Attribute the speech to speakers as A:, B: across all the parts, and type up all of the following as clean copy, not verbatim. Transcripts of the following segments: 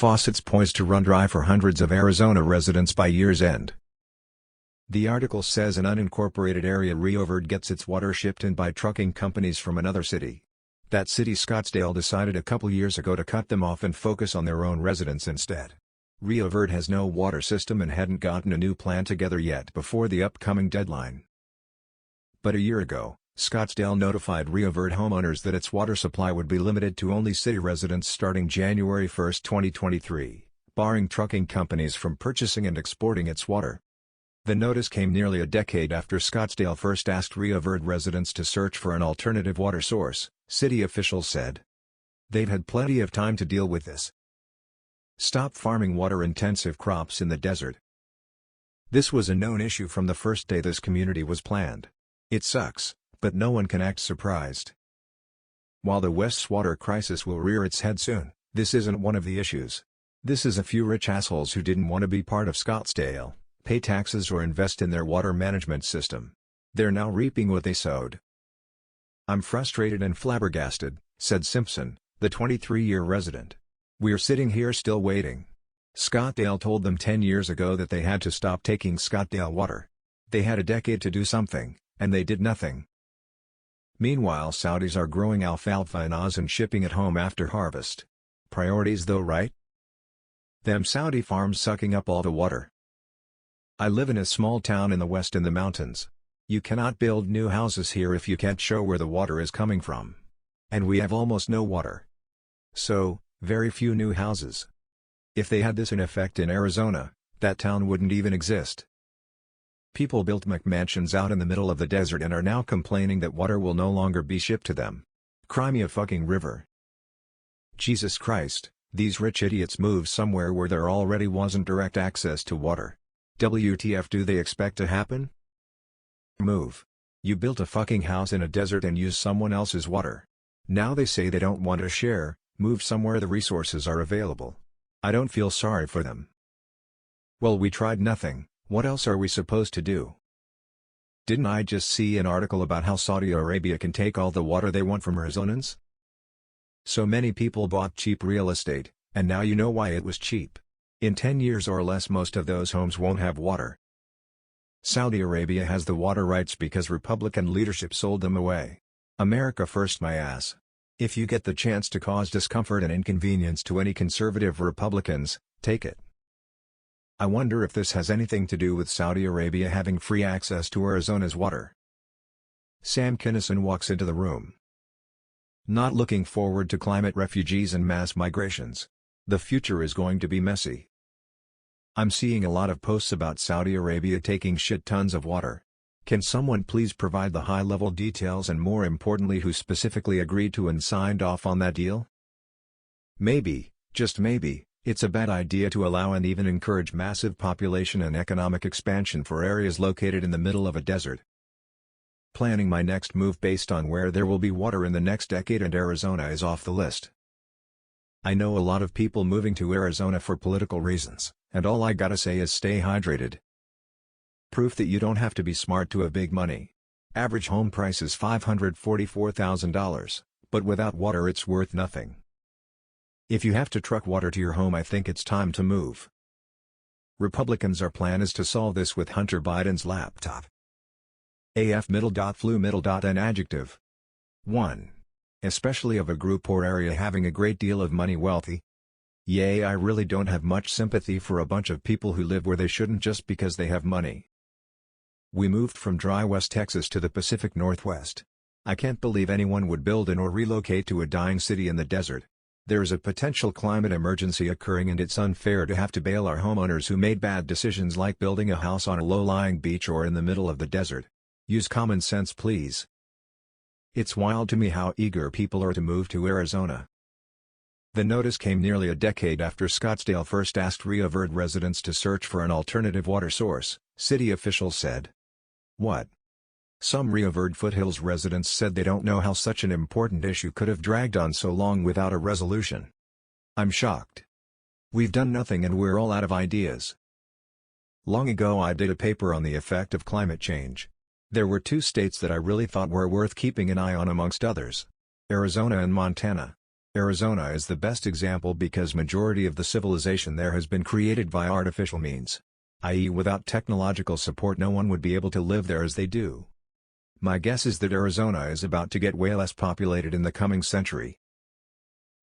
A: Faucets poised to run dry for hundreds of Arizona residents by year's end. The article says an unincorporated area Rio Verde gets its water shipped in by trucking companies from another city. That city, Scottsdale, decided a couple years ago to cut them off and focus on their own residents instead. Rio Verde has no water system and hadn't gotten a new plan together yet before the upcoming deadline. But a year ago, Scottsdale notified Rio Verde homeowners that its water supply would be limited to only city residents starting January 1, 2023, barring trucking companies from purchasing and exporting its water. The notice came nearly a decade after Scottsdale first asked Rio Verde residents to search for an alternative water source, city officials said. They've had plenty of time to deal with this. Stop farming water-intensive crops in the desert. This was a known issue from the first day this community was planned. It sucks, but no one can act surprised. While the West's water crisis will rear its head soon, this isn't one of the issues. This is a few rich assholes who didn't want to be part of Scottsdale, pay taxes or invest in their water management system. They're now reaping what they sowed. "I'm frustrated and flabbergasted," said Simpson, the 23-year resident. "We're sitting here still waiting. Scottsdale told them 10 years ago that they had to stop taking Scottsdale water. They had a decade to do something, and they did nothing." Meanwhile, Saudis are growing alfalfa in Oz and shipping it home after harvest. Priorities though, right? Them Saudi farms sucking up all the water. "I live in a small town in the west in the mountains. You cannot build new houses here if you can't show where the water is coming from. And we have almost no water. So, very few new houses. If they had this in effect in Arizona, that town wouldn't even exist." People built McMansions out in the middle of the desert and are now complaining that water will no longer be shipped to them. Cry me a fucking river. Jesus Christ, these rich idiots moved somewhere where there already wasn't direct access to water. WTF do they expect to happen? Move. You built a fucking house in a desert and used someone else's water. Now they say they don't want to share, move somewhere the resources are available. I don't feel sorry for them. Well, we tried nothing. What else are we supposed to do? Didn't I just see an article about how Saudi Arabia can take all the water they want from Arizonans? So many people bought cheap real estate, and now you know why it was cheap. In 10 years or less most of those homes won't have water. Saudi Arabia has the water rights because Republican leadership sold them away. America first, my ass. If you get the chance to cause discomfort and inconvenience to any conservative Republicans, take it. I wonder if this has anything to do with Saudi Arabia having free access to Arizona's water. Sam Kinison walks into the room. Not looking forward to climate refugees and mass migrations. The future is going to be messy. I'm seeing a lot of posts about Saudi Arabia taking shit tons of water. Can someone please provide the high-level details and more importantly who specifically agreed to and signed off on that deal? Maybe, just maybe, it's a bad idea to allow and even encourage massive population and economic expansion for areas located in the middle of a desert. Planning my next move based on where there will be water in the next decade and Arizona is off the list. I know a lot of people moving to Arizona for political reasons, and all I gotta say is stay hydrated. Proof that you don't have to be smart to have big money. Average home price is $544,000, but without water it's worth nothing. If you have to truck water to your home, I think it's time to move. Republicans' plan is to solve this with Hunter Biden's laptop. Flu an adjective. 1. Especially of a group or area having a great deal of money, wealthy. Yay, I really don't have much sympathy for a bunch of people who live where they shouldn't just because they have money. We moved from dry West Texas to the Pacific Northwest. I can't believe anyone would build in or relocate to a dying city in the desert. There is a potential climate emergency occurring and it's unfair to have to bail our homeowners who made bad decisions like building a house on a low-lying beach or in the middle of the desert. Use common sense, please. It's wild to me how eager people are to move to Arizona. The notice came nearly a decade after Scottsdale first asked Rio Verde residents to search for an alternative water source, city officials said. What? Some Rio Verde foothills residents said they don't know how such an important issue could have dragged on so long without a resolution. I'm shocked. We've done nothing and we're all out of ideas. Long ago I did a paper on the effect of climate change. There were two states that I really thought were worth keeping an eye on amongst others. Arizona and Montana. Arizona is the best example because majority of the civilization there has been created via artificial means. I.e., without technological support no one would be able to live there as they do. My guess is that Arizona is about to get way less populated in the coming century.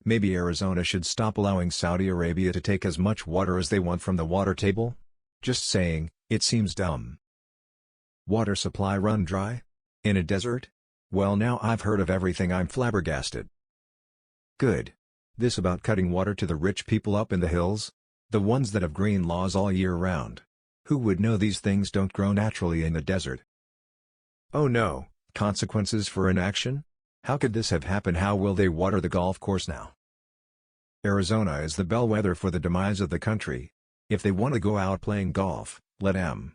A: Maybe Arizona should stop allowing Saudi Arabia to take as much water as they want from the water table? Just saying, it seems dumb. Water supply run dry? In a desert? Well, now I've heard of everything. I'm flabbergasted. Good. This about cutting water to the rich people up in the hills? The ones that have green laws all year round. Who would know these things don't grow naturally in the desert? Oh no, consequences for inaction? How could this have happened? How will they water the golf course now? Arizona is the bellwether for the demise of the country. If they want to go out playing golf, let them.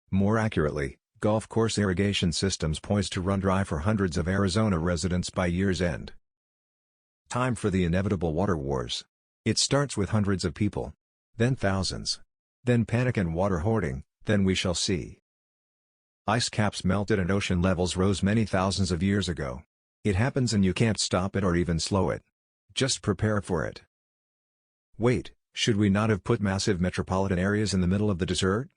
A: More accurately, golf course irrigation systems poised to run dry for hundreds of Arizona residents by year's end. Time for the inevitable water wars. It starts with hundreds of people. Then thousands. Then panic and water hoarding, then we shall see. Ice caps melted and ocean levels rose many thousands of years ago. It happens and you can't stop it or even slow it. Just prepare for it. Wait, should we not have put massive metropolitan areas in the middle of the desert?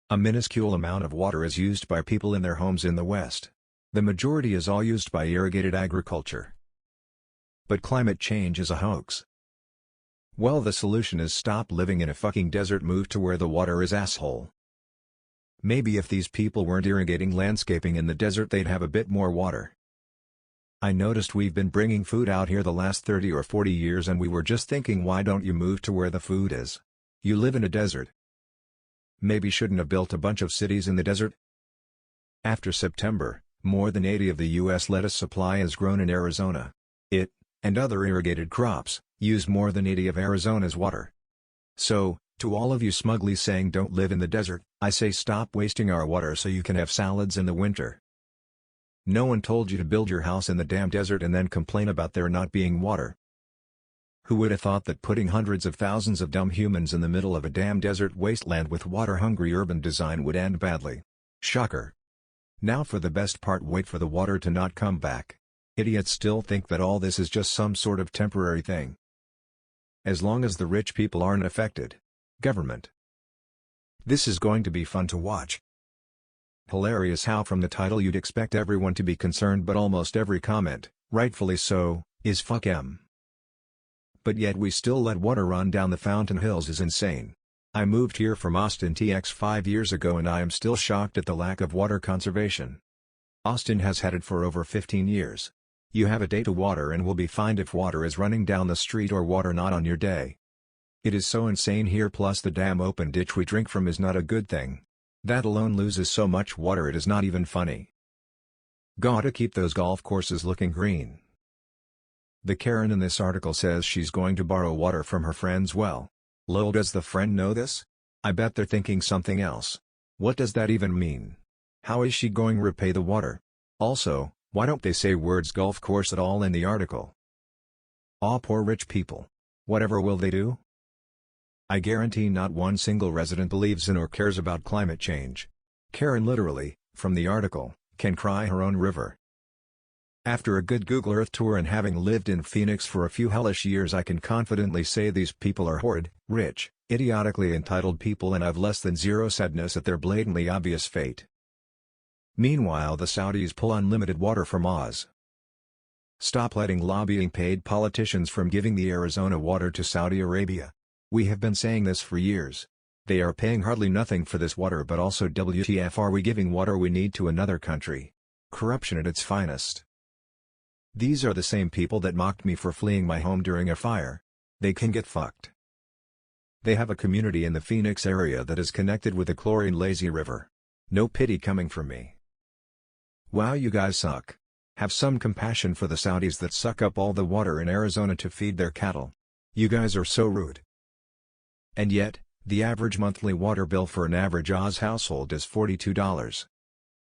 A: A minuscule amount of water is used by people in their homes in the West. The majority is all used by irrigated agriculture. But climate change is a hoax. Well, the solution is stop living in a fucking desert, move to where the water is, asshole. Maybe if these people weren't irrigating landscaping in the desert they'd have a bit more water. I noticed we've been bringing food out here the last 30 or 40 years and we were just thinking, why don't you move to where the food is? You live in a desert. Maybe shouldn't have built a bunch of cities in the desert? After September, more than 80% of the U.S. lettuce supply is grown in Arizona. It, and other irrigated crops, use more than 80% of Arizona's water. So, to all of you smugly saying don't live in the desert, I say stop wasting our water so you can have salads in the winter. No one told you to build your house in the damn desert and then complain about there not being water. Who would have thought that putting hundreds of thousands of dumb humans in the middle of a damn desert wasteland with water-hungry urban design would end badly? Shocker. Now for the best part, wait for the water to not come back. Idiots still think that all this is just some sort of temporary thing. As long as the rich people aren't affected. Government. This is going to be fun to watch. Hilarious how from the title you'd expect everyone to be concerned, but almost every comment, rightfully so, is fuck 'em. But yet we still let water run down the Fountain Hills is insane. I moved here from Austin, TX 5 years ago and I am still shocked at the lack of water conservation. Austin has had it for over 15 years. You have a day to water and will be fined if water is running down the street or water not on your day. It is so insane here, plus the damn open ditch we drink from is not a good thing. That alone loses so much water it is not even funny. Gotta keep those golf courses looking green. The Karen in this article says she's going to borrow water from her friend's well. Lol, does the friend know this? I bet they're thinking something else. What does that even mean? How is she going to repay the water? Also, why don't they say words golf course at all in the article? Aw, poor rich people. Whatever will they do? I guarantee not one single resident believes in or cares about climate change. Karen literally, from the article, can cry her own river. After a good Google Earth tour and having lived in Phoenix for a few hellish years, I can confidently say these people are horrid, rich, idiotically entitled people, and I've less than zero sadness at their blatantly obvious fate. Meanwhile, the Saudis pull unlimited water from Oz. Stop letting lobbying paid politicians from giving the Arizona water to Saudi Arabia. We have been saying this for years. They are paying hardly nothing for this water, but also WTF are we giving water we need to another country? Corruption at its finest. These are the same people that mocked me for fleeing my home during a fire. They can get fucked. They have a community in the Phoenix area that is connected with the chlorine lazy river. No pity coming from me. Wow, you guys suck. Have some compassion for the Saudis that suck up all the water in Arizona to feed their cattle. You guys are so rude. And yet, the average monthly water bill for an average Oz household is $42.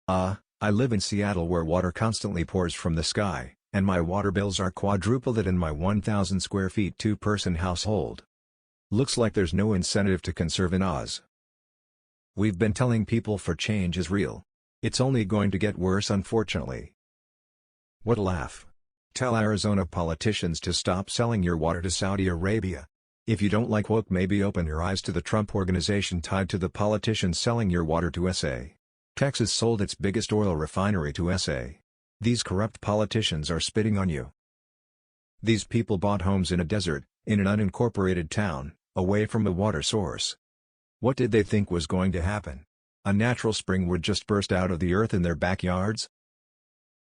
A: I live in Seattle where water constantly pours from the sky, and my water bills are quadruple that in my 1,000 square feet two-person household. Looks like there's no incentive to conserve in Oz. We've been telling people for change is real. It's only going to get worse, unfortunately. What a laugh. Tell Arizona politicians to stop selling your water to Saudi Arabia. If you don't like woke, maybe open your eyes to the Trump organization tied to the politicians selling your water to SA. Texas sold its biggest oil refinery to SA. These corrupt politicians are spitting on you. These people bought homes in a desert, in an unincorporated town, away from a water source. What did they think was going to happen? A natural spring would just burst out of the earth in their backyards?